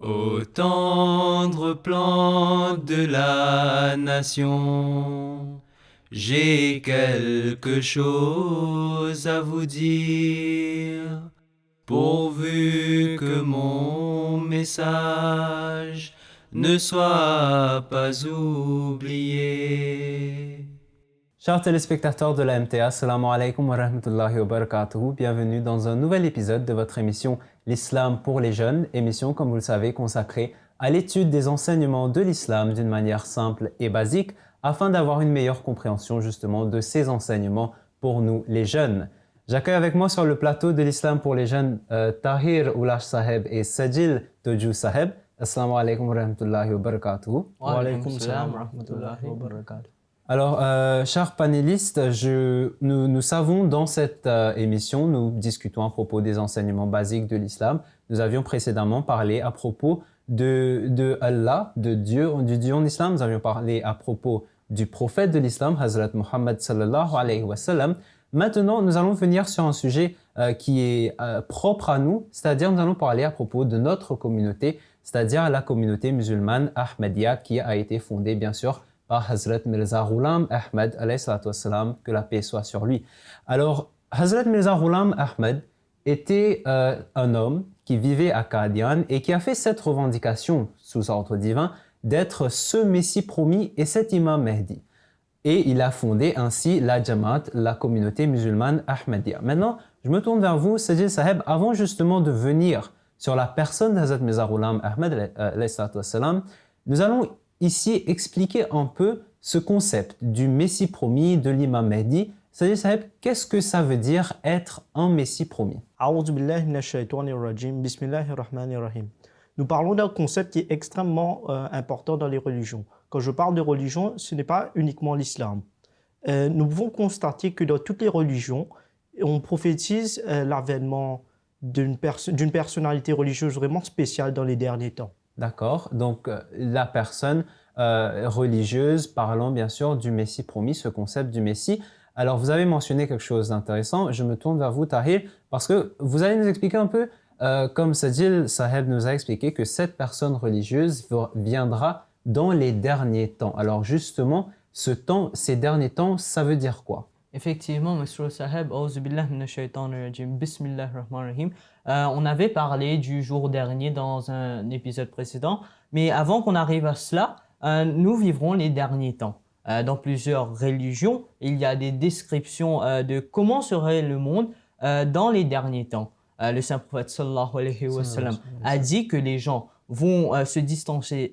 Ô tendre plante de la nation, j'ai quelque chose à vous dire, pourvu que mon message ne soit pas oublié. Chers téléspectateurs de la MTA, Assalamu alaikum wa rahmatullahi wa barakatuhu. Bienvenue dans un nouvel épisode de votre émission L'Islam pour les jeunes, émission comme vous le savez consacrée à l'étude des enseignements de l'islam d'une manière simple et basique afin d'avoir une meilleure compréhension justement de ces enseignements pour nous les jeunes. J'accueille avec moi sur le plateau de l'Islam pour les jeunes Tahir Oulash Saheb et Sajil Toju Saheb. Assalamu alaikum wa rahmatullahi wa barakatuhu. Wa alaykum salam wa rahmatullahi wa barakatuh. Alors, chers panélistes, nous savons dans cette émission, nous discutons à propos des enseignements basiques de l'islam. Nous avions précédemment parlé à propos de Allah, de Dieu, du Dieu en islam. Nous avions parlé à propos du prophète de l'islam, Hazrat Muhammad sallallahu alayhi wa sallam. Maintenant, nous allons venir sur un sujet qui est propre à nous, c'est-à-dire nous allons parler à propos de notre communauté, c'est-à-dire la communauté musulmane Ahmadiyya qui a été fondée, bien sûr, par Hazrat Mirza Ghulam Ahmad, que la paix soit sur lui. Alors, Hazrat Mirza Ghulam Ahmad était un homme qui vivait à Qadian et qui a fait cette revendication sous ordre divin d'être ce Messie promis et cet imam Mahdi. Et il a fondé ainsi la Jamaat, la communauté musulmane Ahmadiyya. Maintenant, je me tourne vers vous, Sajid Saheb, avant justement de venir sur la personne d'Hazrat Mirza Ghulam Ahmad, nous allons ici expliquer un peu ce concept du Messie promis, de l'imam Mahdi. Sajid Saheb, qu'est-ce que ça veut dire être un Messie promis? A'udhu billahi minash shaitanir rajim. Bismillahir rahmanir rahim. Nous parlons d'un concept qui est extrêmement important dans les religions. Quand je parle de religion, ce n'est pas uniquement l'islam. Nous pouvons constater que dans toutes les religions, on prophétise l'avènement d'une personnalité religieuse vraiment spéciale dans les derniers temps. D'accord, donc la personne religieuse parlant bien sûr du Messie promis, ce concept du Messie. Alors vous avez mentionné quelque chose d'intéressant, je me tourne vers vous Tahir, parce que vous allez nous expliquer un peu, comme Sajil Saheb nous a expliqué, que cette personne religieuse viendra dans les derniers temps. Alors justement, ce temps, ces derniers temps, ça veut dire quoi? Effectivement, Monsieur Saheb, Bismillahirrahmanirrahim. On avait parlé du jour dernier dans un épisode précédent, mais avant qu'on arrive à cela, nous vivrons les derniers temps. Dans plusieurs religions, il y a des descriptions de comment serait le monde dans les derniers temps. Le saint prophète sallallahu alayhi wa sallam a dit que les gens vont se distancer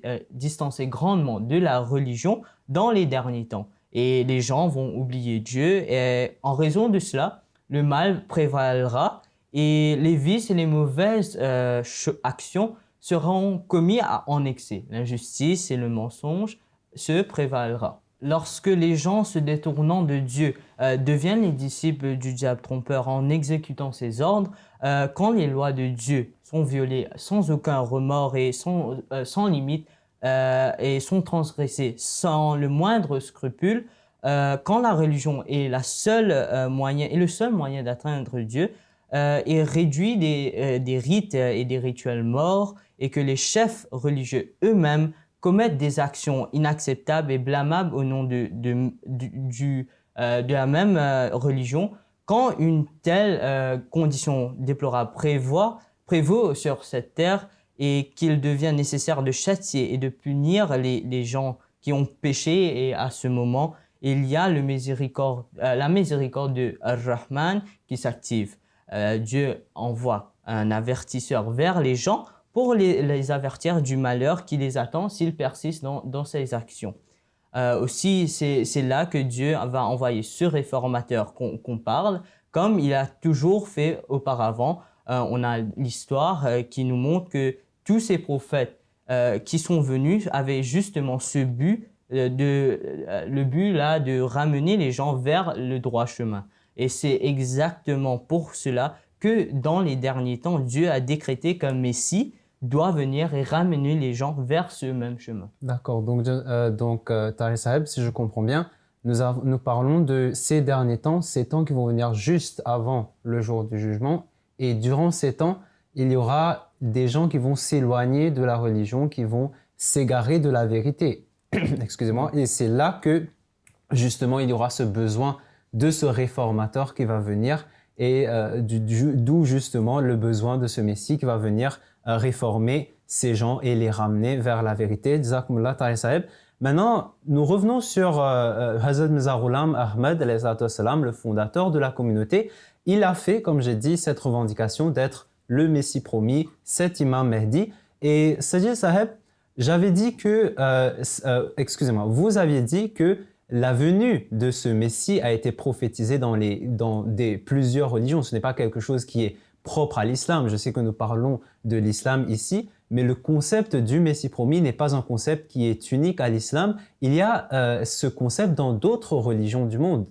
grandement de la religion dans les derniers temps. Et les gens vont oublier Dieu et en raison de cela, le mal prévalera et les vices et les mauvaises actions seront commis en excès. L'injustice et le mensonge se prévalera. Lorsque les gens se détournant de Dieu deviennent les disciples du diable trompeur en exécutant ses ordres, quand les lois de Dieu sont violées sans aucun remords et sans limite, et sont transgressés sans le moindre scrupule, quand la religion est le seul moyen d'atteindre Dieu, et réduit des rites et des rituels morts, et que les chefs religieux eux-mêmes commettent des actions inacceptables et blâmables au nom de la même religion, quand une telle condition déplorable prévaut sur cette terre, et qu'il devient nécessaire de châtier et de punir les gens qui ont péché, et à ce moment, il y a la miséricorde de Ar-Rahman qui s'active. Dieu envoie un avertisseur vers les gens pour les avertir du malheur qui les attend s'ils persistent dans ces actions. Aussi, c'est là que Dieu va envoyer ce réformateur qu'on parle, comme il a toujours fait auparavant. On a l'histoire qui nous montre que tous ces prophètes qui sont venus avaient justement ce but, le but là de ramener les gens vers le droit chemin. Et c'est exactement pour cela que dans les derniers temps, Dieu a décrété qu'un Messie doit venir et ramener les gens vers ce même chemin. D'accord, donc Tahir Saheb, si je comprends bien, nous parlons de ces derniers temps, ces temps qui vont venir juste avant le jour du jugement, et durant ces temps, il y aura des gens qui vont s'éloigner de la religion, qui vont s'égarer de la vérité. Excusez-moi. Et c'est là que, justement, il y aura ce besoin de ce réformateur qui va venir et d'où justement le besoin de ce Messie qui va venir réformer ces gens et les ramener vers la vérité. Jazakumullah Tahir Saheb. Maintenant, nous revenons sur Hazrat Mirza Ghulam Ahmad, le fondateur de la communauté. Il a fait, comme j'ai dit, cette revendication d'être le Messie promis, cet imam Mahdi. Et Sajid Saheb, j'avais dit que, excusez-moi, vous aviez dit que la venue de ce Messie a été prophétisée dans plusieurs religions. Ce n'est pas quelque chose qui est propre à l'islam. Je sais que nous parlons de l'islam ici, mais le concept du Messie promis n'est pas un concept qui est unique à l'islam. Il y a ce concept dans d'autres religions du monde.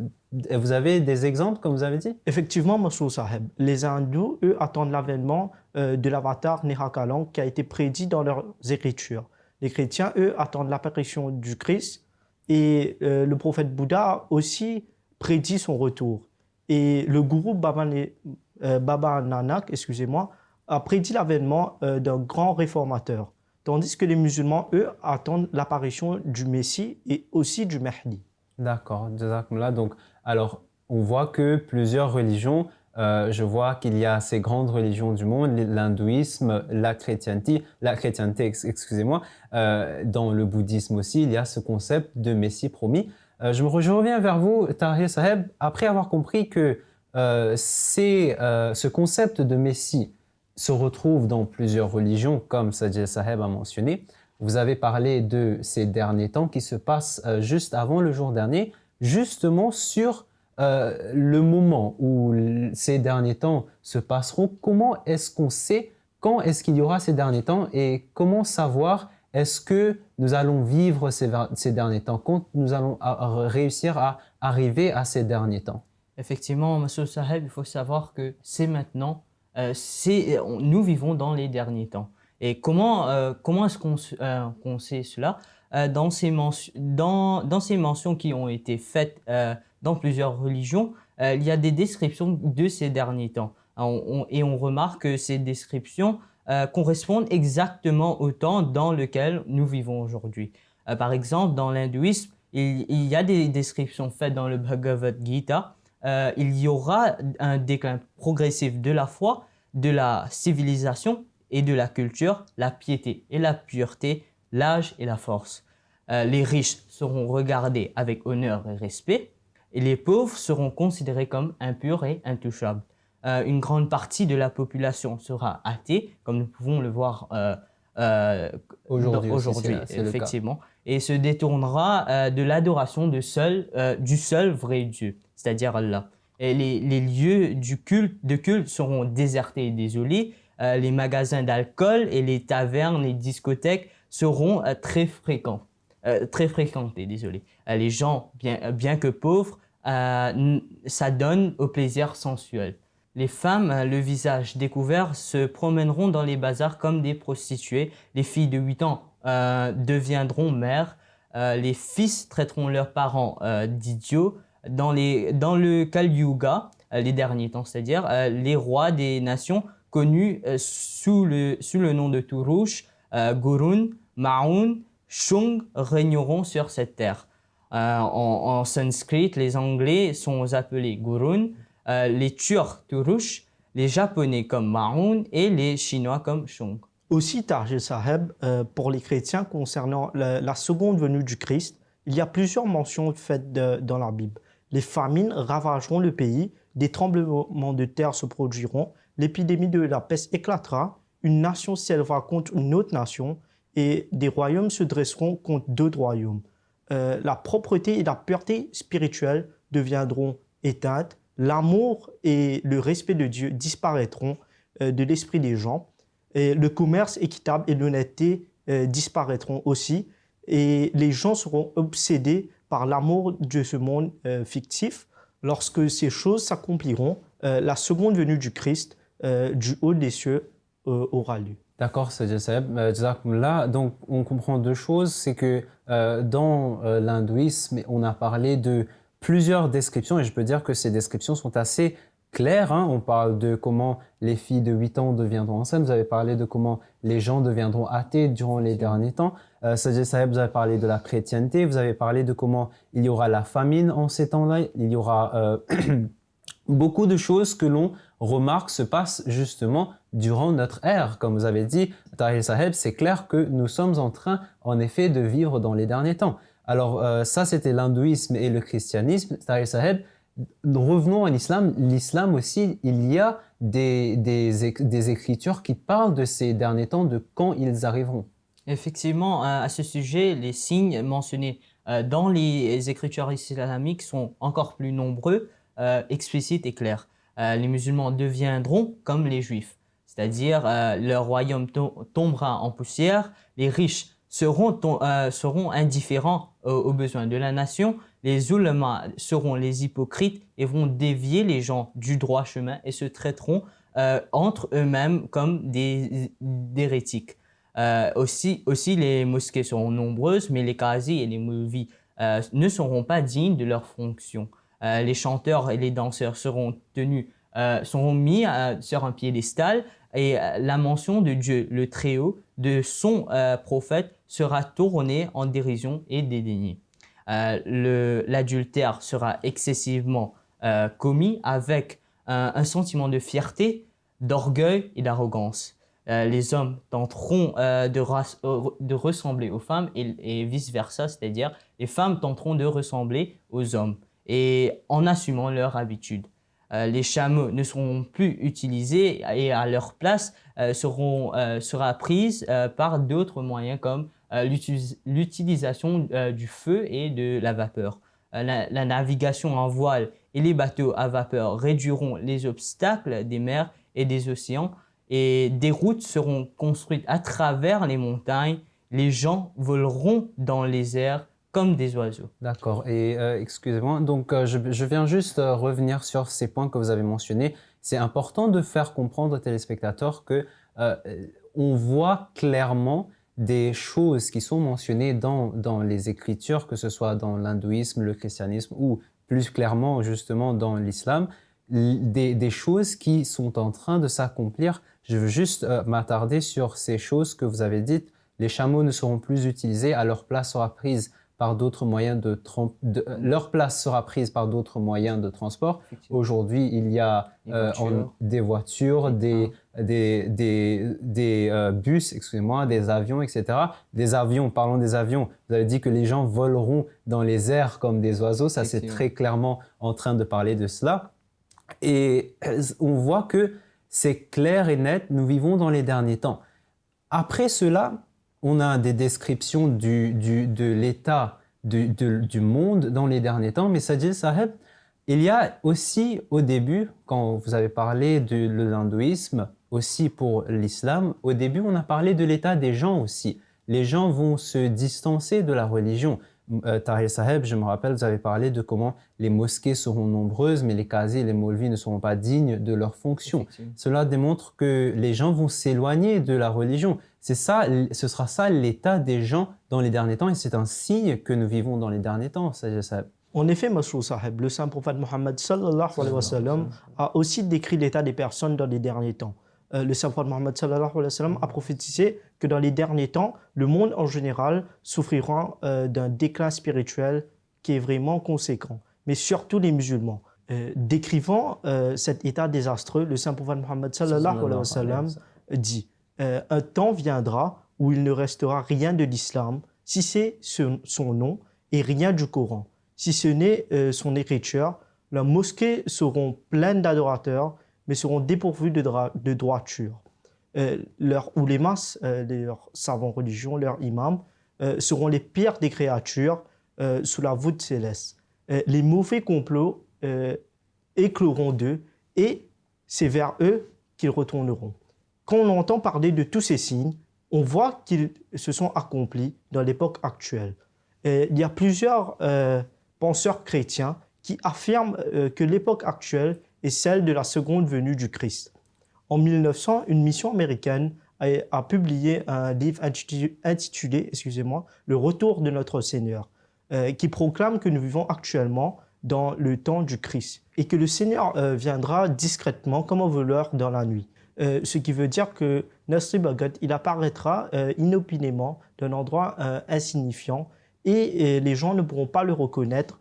Vous avez des exemples, comme vous avez dit? Effectivement, Monsieur Saheb, les hindous, eux, attendent l'avènement de l'avatar Nehakalan qui a été prédit dans leurs écritures. Les chrétiens, eux, attendent l'apparition du Christ et le prophète Bouddha a aussi prédit son retour. Et le gourou Baba Nanak, excusez-moi, a prédit l'avènement d'un grand réformateur. Tandis que les musulmans, eux, attendent l'apparition du Messie et aussi du Mahdi. D'accord, jazakumullah. Donc, alors, on voit que plusieurs religions, je vois qu'il y a ces grandes religions du monde, l'hindouisme, la chrétienté, excusez-moi, dans le bouddhisme aussi, il y a ce concept de Messie promis. Je reviens vers vous, Tahir Saheb, après avoir compris que ce concept de Messie se retrouve dans plusieurs religions, comme Sajid Saheb a mentionné. Vous avez parlé de ces derniers temps qui se passent juste avant le jour dernier, justement sur le moment où ces derniers temps se passeront. Comment est-ce qu'on sait quand est-ce qu'il y aura ces derniers temps et comment savoir est-ce que nous allons vivre ces derniers temps, quand nous allons réussir à arriver à ces derniers temps? Effectivement, Monsieur Saheb, il faut savoir que c'est maintenant, nous vivons dans les derniers temps. Et comment est-ce qu'on sait cela? Dans ces mentions qui ont été faites dans plusieurs religions, il y a des descriptions de ces derniers temps. Et on remarque que ces descriptions correspondent exactement au temps dans lequel nous vivons aujourd'hui. Par exemple, dans l'hindouisme, il y a des descriptions faites dans le Bhagavad Gita. Il y aura un déclin progressif de la foi, de la civilisation et de la culture, la piété et la pureté, l'âge et la force. Les riches seront regardés avec honneur et respect, et les pauvres seront considérés comme impurs et intouchables. Une grande partie de la population sera athée, comme nous pouvons le voir aujourd'hui, effectivement, et se détournera de l'adoration du seul vrai Dieu, c'est-à-dire Allah. Et les lieux de culte seront désertés et désolés. Les magasins d'alcool et les tavernes, les discothèques seront très fréquentés. Les gens, bien que pauvres, s'adonnent au plaisir sensuel. Les femmes, le visage découvert, se promèneront dans les bazars comme des prostituées. Les filles de 8 ans deviendront mères. Les fils traiteront leurs parents d'idiots. Dans le Kali Yuga, les derniers temps, c'est-à-dire les rois des nations connus sous le nom de Turush, Gurun, Ma'un, Shung régneront sur cette terre. En sanskrit, les Anglais sont appelés Gurun, les Turcs Turush, les Japonais comme Ma'un et les Chinois comme Shung. Aussi, Tahir Saheb, pour les chrétiens concernant la seconde venue du Christ, il y a plusieurs mentions faites dans la Bible. Les famines ravageront le pays, des tremblements de terre se produiront, l'épidémie de la peste éclatera, une nation s'élèvera contre une autre nation et des royaumes se dresseront contre d'autres royaumes. La propreté et la pureté spirituelle deviendront éteintes, l'amour et le respect de Dieu disparaîtront de l'esprit des gens, et le commerce équitable et l'honnêteté disparaîtront aussi, et les gens seront obsédés par l'amour de ce monde fictif. Lorsque ces choses s'accompliront, la seconde venue du Christ du haut des cieux aura lieu. D'accord, Sajid Saheb. Jazakumullah. Donc, on comprend deux choses. C'est que dans l'hindouisme, on a parlé de plusieurs descriptions et je peux dire que ces descriptions sont assez clair. Hein. On parle de comment les filles de 8 ans deviendront enceintes. Vous avez parlé de comment les gens deviendront athées durant les derniers temps. Sajid Saheb, vous avez parlé de la chrétienté. Vous avez parlé de comment il y aura la famine en ces temps-là. Il y aura beaucoup de choses que l'on remarque se passent justement durant notre ère. Comme vous avez dit, Tahir Saheb, c'est clair que nous sommes en train, en effet, de vivre dans les derniers temps. Alors, ça, c'était l'hindouisme et le christianisme. Tahir Saheb, revenons à l'islam. L'islam aussi, il y a des écritures qui parlent de ces derniers temps, de quand ils arriveront. Effectivement, à ce sujet, les signes mentionnés dans les écritures islamiques sont encore plus nombreux, explicites et clairs. Les musulmans deviendront comme les juifs, c'est-à-dire leur royaume tombera en poussière, les riches seront indifférents aux besoins de la nation, les oulémas seront les hypocrites et vont dévier les gens du droit chemin et se traiteront entre eux-mêmes comme des hérétiques. Aussi, les mosquées seront nombreuses, mais les qazis et les moulvis ne seront pas dignes de leur fonction. Les chanteurs et les danseurs seront mis sur un piédestal et la mention de Dieu, le Très-Haut, de son prophète sera tournée en dérision et dédaignée. L'adultère sera excessivement commis avec un sentiment de fierté, d'orgueil et d'arrogance. Les hommes tenteront de ressembler aux femmes et vice-versa, c'est-à-dire les femmes tenteront de ressembler aux hommes et en assumant leur habitude. Les chameaux ne seront plus utilisés et à leur place sera prise par d'autres moyens comme l'utilisation du feu et de la vapeur. La navigation en voile et les bateaux à vapeur réduiront les obstacles des mers et des océans et des routes seront construites à travers les montagnes. Les gens voleront dans les airs comme des oiseaux. D'accord. Et excusez-moi, donc je viens juste revenir sur ces points que vous avez mentionnés. C'est important de faire comprendre aux téléspectateurs que on voit clairement des choses qui sont mentionnées dans les écritures, que ce soit dans l'hindouisme, le christianisme ou plus clairement justement dans l'islam, des choses qui sont en train de s'accomplir. Je veux juste m'attarder sur ces choses que vous avez dites. Les chameaux ne seront plus utilisés, à leur place sera prise par d'autres moyens leur place sera prise par d'autres moyens de transport. Aujourd'hui, il y a des voitures, des bus, excusez-moi, des avions, etc. Des avions, parlons des avions. Vous avez dit que les gens voleront dans les airs comme des oiseaux. Ça, c'est très clairement en train de parler de cela. Et on voit que c'est clair et net, nous vivons dans les derniers temps. Après cela, on a des descriptions de l'état du monde dans les derniers temps. Mais Sajid Saheb, il y a aussi au début, quand vous avez parlé de l'hindouisme, aussi pour l'islam, au début on a parlé de l'état des gens aussi. Les gens vont se distancer de la religion. Tahir Saheb, je me rappelle, vous avez parlé de comment les mosquées seront nombreuses, mais les qazis et les moulvis ne seront pas dignes de leur fonction. Cela démontre que les gens vont s'éloigner de la religion. Ce sera ça l'état des gens dans les derniers temps et c'est un signe que nous vivons dans les derniers temps. En effet, Masrou Saheb, le saint prophète Mohammed sallallahu alayhi wa sallam a aussi décrit l'état des personnes dans les derniers temps. Le saint prophète Mohammed sallallahu alayhi wa sallam a prophétisé que dans les derniers temps, le monde en général souffrira d'un déclin spirituel qui est vraiment conséquent, mais surtout les musulmans. Décrivant cet état désastreux, le saint prophète Mohammed sallallahu alayhi wa sallam dit un temps viendra où il ne restera rien de l'islam, si c'est son nom, et rien du Coran. Si ce n'est son écriture, leurs mosquées seront pleines d'adorateurs, mais seront dépourvues de droiture. Leurs oulémas, leurs savants religieux, leurs imams, seront les pires des créatures sous la voûte céleste. Les mauvais complots écloront d'eux, et c'est vers eux qu'ils retourneront. Quand on entend parler de tous ces signes, on voit qu'ils se sont accomplis dans l'époque actuelle. Il y a plusieurs penseurs chrétiens qui affirment que l'époque actuelle est celle de la seconde venue du Christ. En 1900, une mission américaine a publié un livre intitulé « Le retour de notre Seigneur », qui proclame que nous vivons actuellement dans le temps du Christ et que le Seigneur viendra discrètement comme un voleur dans la nuit. Ce qui veut dire que Nasri Bhagat, il apparaîtra inopinément d'un endroit insignifiant et les gens ne pourront pas le reconnaître.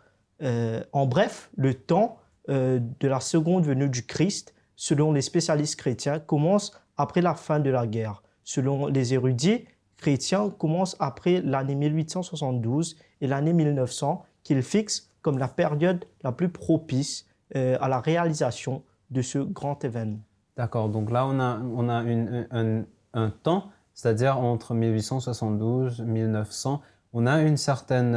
En bref, le temps de la seconde venue du Christ, selon les spécialistes chrétiens, commence après la fin de la guerre. Selon les érudits chrétiens, commence après l'année 1872 et l'année 1900, qu'ils fixent comme la période la plus propice à la réalisation de ce grand événement. D'accord, donc là on a un temps, c'est-à-dire entre 1872 et 1900, on a une certaine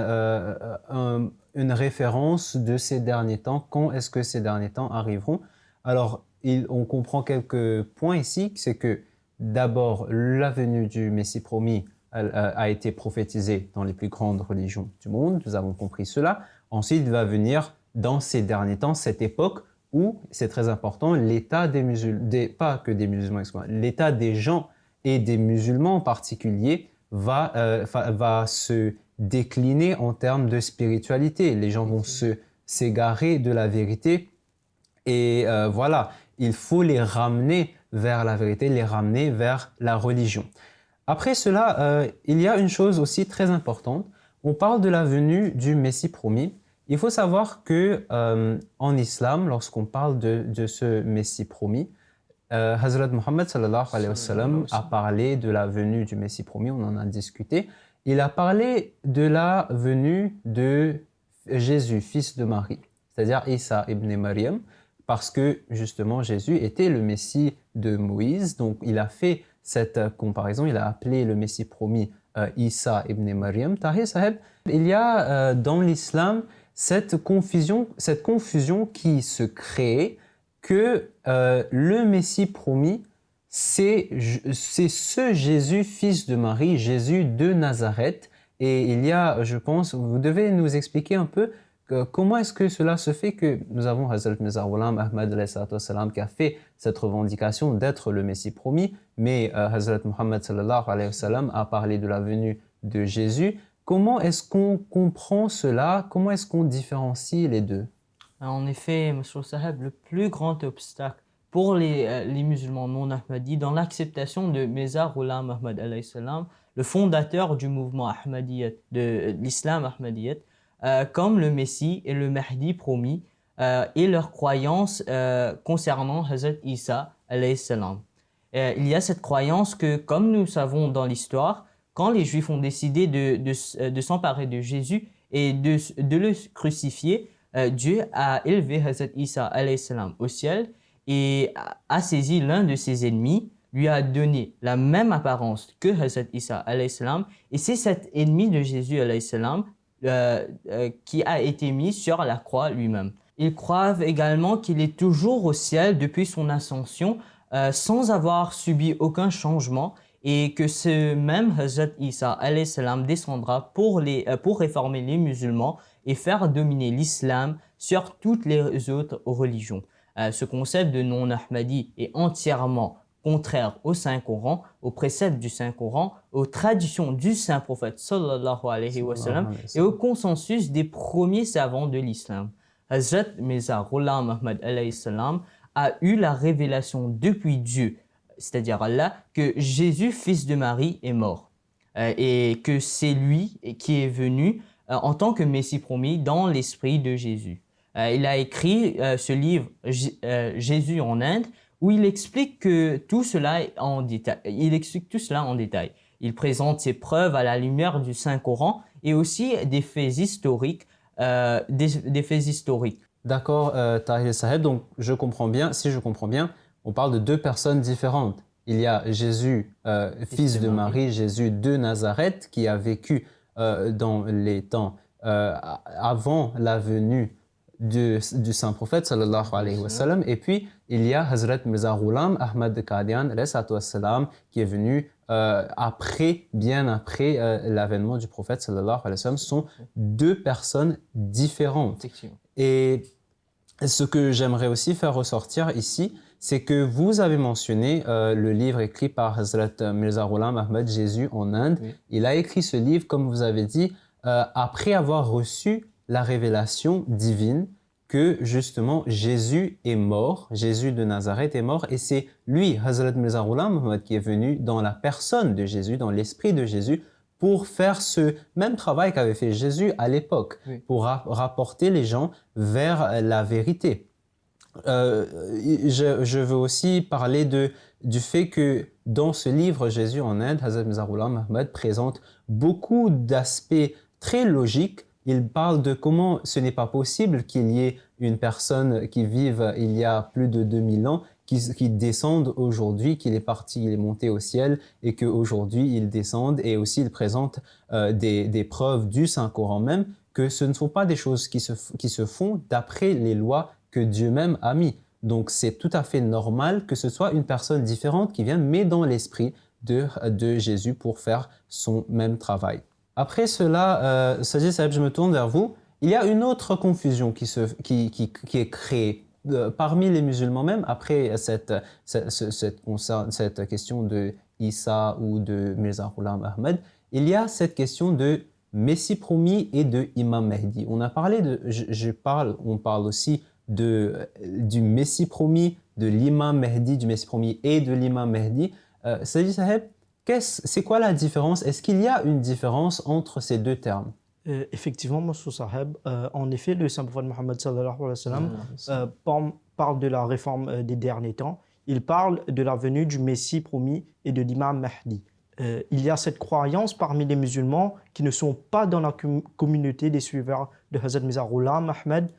une référence de ces derniers temps. Quand est-ce que ces derniers temps arriveront? Alors, on comprend quelques points ici, c'est que d'abord, la venue du Messie promis a été prophétisée dans les plus grandes religions du monde, nous avons compris cela. Ensuite, il va venir dans ces derniers temps, cette époque où, c'est très important, l'état des musulmans, pas que des musulmans, l'état des gens et des musulmans en particulier va se décliner en termes de spiritualité. Les gens vont s'égarer de la vérité et voilà, il faut les ramener vers la vérité, les ramener vers la religion. Après cela, il y a une chose aussi très importante. On parle de la venue du Messie promis. Il faut savoir que en islam, lorsqu'on parle de ce Messie promis, Hazrat Muhammad sallallahu alayhi wa sallam a parlé de la venue du Messie promis, on en a discuté. Il a parlé de la venue de Jésus, fils de Marie, c'est-à-dire Isa ibn Maryam, parce que justement Jésus était le Messie de Moïse. Donc il a fait cette comparaison, il a appelé le Messie promis Isa ibn Maryam. Tahir Saheb, il y a dans l'islam cette confusion qui se crée que le Messie promis, c'est ce Jésus, fils de Marie, Jésus de Nazareth. Et il y a, je pense, vous devez nous expliquer un peu comment est-ce que cela se fait que nous avons Hazrat Mirza Ghulam Ahmad qui a fait cette revendication d'être le Messie promis, mais Hazrat Muhammad sallallahu alayhi wa sallam a parlé de la venue de Jésus. Comment est-ce qu'on comprend cela? Comment est-ce qu'on différencie les deux? En effet, M. Saheb, le plus grand obstacle pour les musulmans non ahmadis dans l'acceptation de Mirza Ghulam Ahmad alayhi salam, le fondateur du mouvement Ahmadiyyat, de l'islam Ahmadiyyat, comme le Messie et le Mahdi promis et leurs croyances concernant Hazrat Isa alayhi salam. Il y a cette croyance que, comme nous savons dans l'histoire, quand les Juifs ont décidé de s'emparer de Jésus et de le crucifier, Dieu a élevé Hazrat Isa alayhi salam au ciel et a saisi l'un de ses ennemis, lui a donné la même apparence que Hazrat Isa alayhi salam, et c'est cet ennemi de Jésus alayhi salam qui a été mis sur la croix lui-même. Ils croient également qu'il est toujours au ciel depuis son ascension sans avoir subi aucun changement, et que ce même Hazrat Isa alayhi salam descendra pour réformer les musulmans et faire dominer l'islam sur toutes les autres religions. Ce concept de non-ahmadi est entièrement contraire au Saint-Coran, aux préceptes du Saint-Coran, aux traditions du Saint-Prophète sallallahu alayhi wa sallam et au consensus des premiers savants de l'islam. Hazrat Mirza Ghulam Ahmad alayhi salam a eu la révélation depuis Dieu, c'est-à-dire Allah, que Jésus, fils de Marie, est mort et que c'est lui qui est venu en tant que Messie promis dans l'esprit de Jésus. Il a écrit ce livre Jésus en Inde, où il explique tout cela en détail. Il présente ses preuves à la lumière du Saint-Coran et aussi des faits historiques. D'accord, Tahir Saheb. Donc, si je comprends bien, on parle de deux personnes différentes. Il y a Jésus, fils de Marie, Jésus de Nazareth, qui a vécu dans les temps avant la venue du Saint-Prophète sallallahu alayhi wa sallam. Et puis, il y a Hazrat Mirza Ghulam Ahmad Qadian salam, qui est venu bien après l'avènement du Prophète sallallahu alayhi wa sallam. Ce sont deux personnes différentes. Et ce que j'aimerais aussi faire ressortir ici, c'est que vous avez mentionné le livre écrit par Hazrat Mirza Ghulam Ahmad, Jésus en Inde. Oui. Il a écrit ce livre, comme vous avez dit, après avoir reçu la révélation divine que justement Jésus est mort, Jésus de Nazareth est mort, et c'est lui, Hazrat Mirza Ghulam Ahmad, qui est venu dans la personne de Jésus, dans l'esprit de Jésus, pour faire ce même travail qu'avait fait Jésus à l'époque, Oui. pour rapporter les gens vers la vérité. Je veux aussi parler du fait que dans ce livre Jésus en Inde, Hazrat Mirza Ghulam Ahmad présente beaucoup d'aspects très logiques. Il parle de comment ce n'est pas possible qu'il y ait une personne qui vive il y a plus de 2000 ans qui descende aujourd'hui, qu'il est parti, il est monté au ciel et qu'aujourd'hui il descende, et aussi il présente des preuves du Saint-Coran même que ce ne sont pas des choses qui se font d'après les lois que Dieu même a mis. Donc c'est tout à fait normal que ce soit une personne différente qui vienne, mais dans l'esprit de Jésus pour faire son même travail. Après cela, Sajid Saheb, je me tourne vers vous. Il y a une autre confusion qui est créée parmi les musulmans même après cette question de Issa ou de Mirza Ghulam Ahmad. Il y a cette question de Messie promis et de Imam Mahdi. On a parlé on parle aussi du Messie promis, de l'Imam Mahdi, du Messie promis et de l'Imam Mahdi. Sajid Saheb, c'est quoi la différence? Est-ce qu'il y a une différence entre ces deux termes? Effectivement, Monsieur Saheb, en effet, le saint prophète Mohammed sallallahu alayhi wa sallam parle de la réforme des derniers temps. Il parle de la venue du Messie promis et de l'Imam Mahdi. Il y a cette croyance parmi les musulmans qui ne sont pas dans la communauté des suiveurs de Hazrat Mirza Ghulam Ahmad,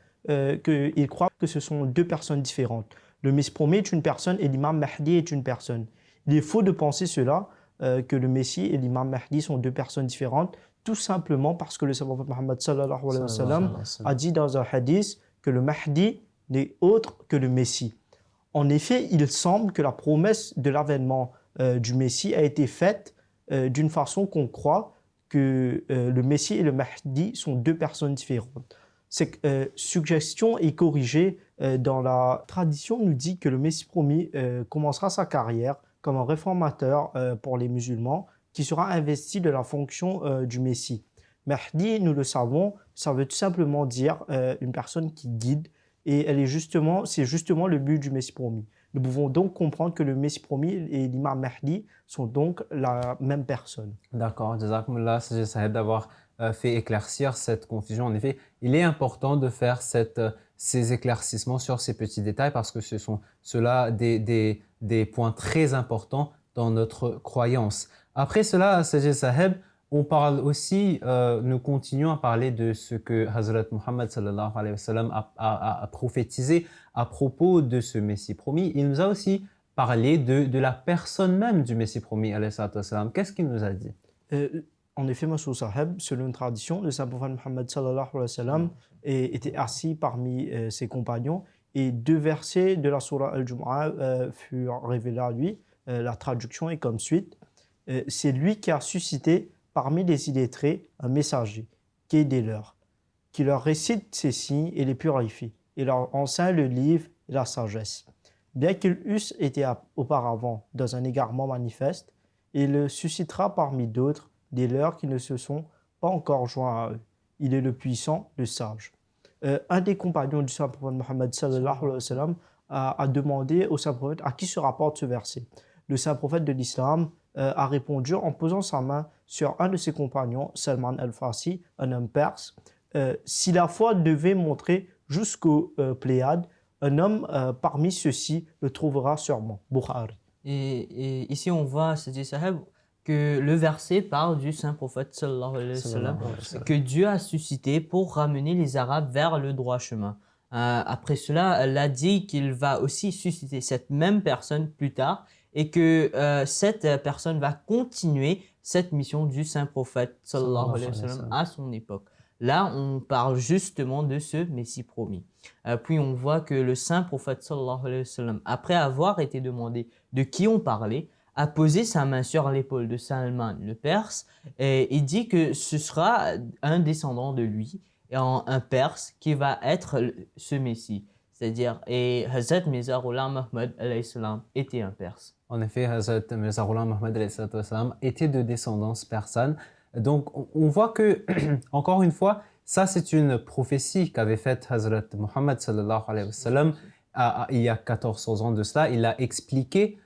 qu'ils croient que ce sont deux personnes différentes. Le Messie promis est une personne et l'Imam Mahdi est une personne. Il est faux de penser cela, que le Messie et l'Imam Mahdi sont deux personnes différentes, tout simplement parce que le saint prophète Mohammed sallallahu alayhi wa sallam a dit dans un hadith que le Mahdi n'est autre que le Messie. En effet, il semble que la promesse de l'avènement du Messie a été faite d'une façon qu'on croit que le Messie et le Mahdi sont deux personnes différentes. Cette suggestion est corrigée dans la tradition, nous dit que le Messie promis commencera sa carrière comme un réformateur pour les musulmans qui sera investi de la fonction du Messie. Mahdi, nous le savons, ça veut tout simplement dire une personne qui guide, et c'est justement le but du Messie promis. Nous pouvons donc comprendre que le Messie promis et l'imam Mahdi sont donc la même personne. D'accord, Jazakumullah, Sajid, d'avoir fait éclaircir cette confusion. En effet, il est important de faire ces éclaircissements sur ces petits détails parce que ce sont ceux-là des points très importants dans notre croyance. Après cela, Sajid Saheb, on parle aussi, nous continuons à parler de ce que Hazrat Muhammad sallallahu alayhi wa sallam a prophétisé à propos de ce Messie promis. Il nous a aussi parlé de la personne même du Messie promis alayhi wa sallam. Qu'est-ce qu'il nous a dit? En effet, Monsieur Saheb, selon une tradition, le saint prophète Muhammad sallallahu alayhi wa sallam était assis parmi ses compagnons et deux versets de la Surah Al-Jumu'ah furent révélés à lui. La traduction est comme suite. C'est lui qui a suscité parmi les illettrés un messager, qui est des leurs, qui leur récite ces signes et les purifie, et leur enseigne le livre et la sagesse. Bien qu'ils eussent été auparavant dans un égarement manifeste, il suscitera parmi d'autres des leurs qui ne se sont pas encore joints à eux. Il est le puissant, le sage. Un des compagnons du saint prophète Mohammed sallallahu alayhi wa sallam a demandé au saint prophète à qui se rapporte ce verset. Le saint prophète de l'islam a répondu en posant sa main sur un de ses compagnons, Salman al-Farsi, un homme perse. Si la foi devait montrer jusqu'aux Pléiades, un homme parmi ceux-ci le trouvera sûrement. Bukhari. Et ici, on voit, Sajid Saheb, que le verset parle du saint prophète sallallahu alayhi wa sallam, que Dieu a suscité pour ramener les Arabes vers le droit chemin. Après cela, elle a dit qu'il va aussi susciter cette même personne plus tard et que cette personne va continuer cette mission du saint prophète sallallahu alayhi wa sallam à son époque. Là, on parle justement de ce Messie promis. Puis on voit que le saint prophète sallallahu alayhi wa sallam, après avoir été demandé de qui on parlait, a posé sa main sur l'épaule de Salman le Perse et il dit que ce sera un descendant de lui, un Perse, qui va être ce Messie. C'est-à-dire, et Hazrat Mirza Ghulam Ahmad alayhi salam était un Perse. En effet, Hazrat Mirza Ghulam Ahmad alayhi salam était de descendance persane. Donc, on voit que, encore une fois, Ça, c'est une prophétie qu'avait faite Hazrat Muhammad sallallahu alayhi wa sallam il y a 1400 ans de cela. Il a expliqué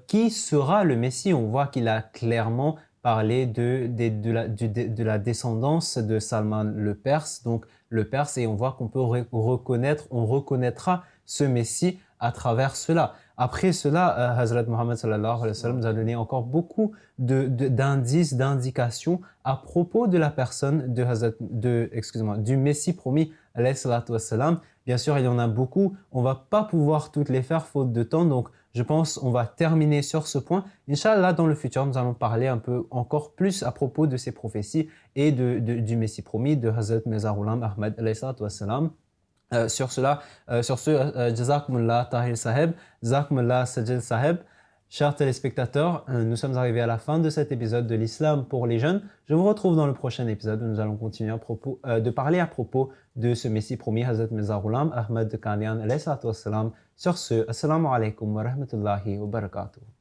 qui sera le Messie. On voit qu'il a clairement parlé de la descendance de Salman le Perse, donc le Perse, et on voit qu'on peut on reconnaîtra ce Messie à travers cela. Après cela, Hazrat Muhammad sallallahu alayhi wa sallam nous a donné encore beaucoup d'indices, d'indications à propos de la personne du Messie promis alayhi salatu wa salam. Bien sûr, il y en a beaucoup. On ne va pas pouvoir toutes les faire faute de temps. Donc, je pense qu'on va terminer sur ce point. Inch'Allah, dans le futur, nous allons parler un peu encore plus à propos de ces prophéties et du Messie promis de Hazrat Mirza Ghulam Ahmad alayhi salatu wa salam. Sur ce, Jazakumullah Tahir Saheb, Jazakumullah Sajid Saheb. Chers téléspectateurs, nous sommes arrivés à la fin de cet épisode de l'Islam pour les jeunes. Je vous retrouve dans le prochain épisode où nous allons continuer de parler à propos de ce Messie promis, Hazrat Mirza Ghulam Ahmad Qadian alayhi salatu wa salam. Sur ce, Assalamu alaikum wa rahmatullahi wa barakatuh.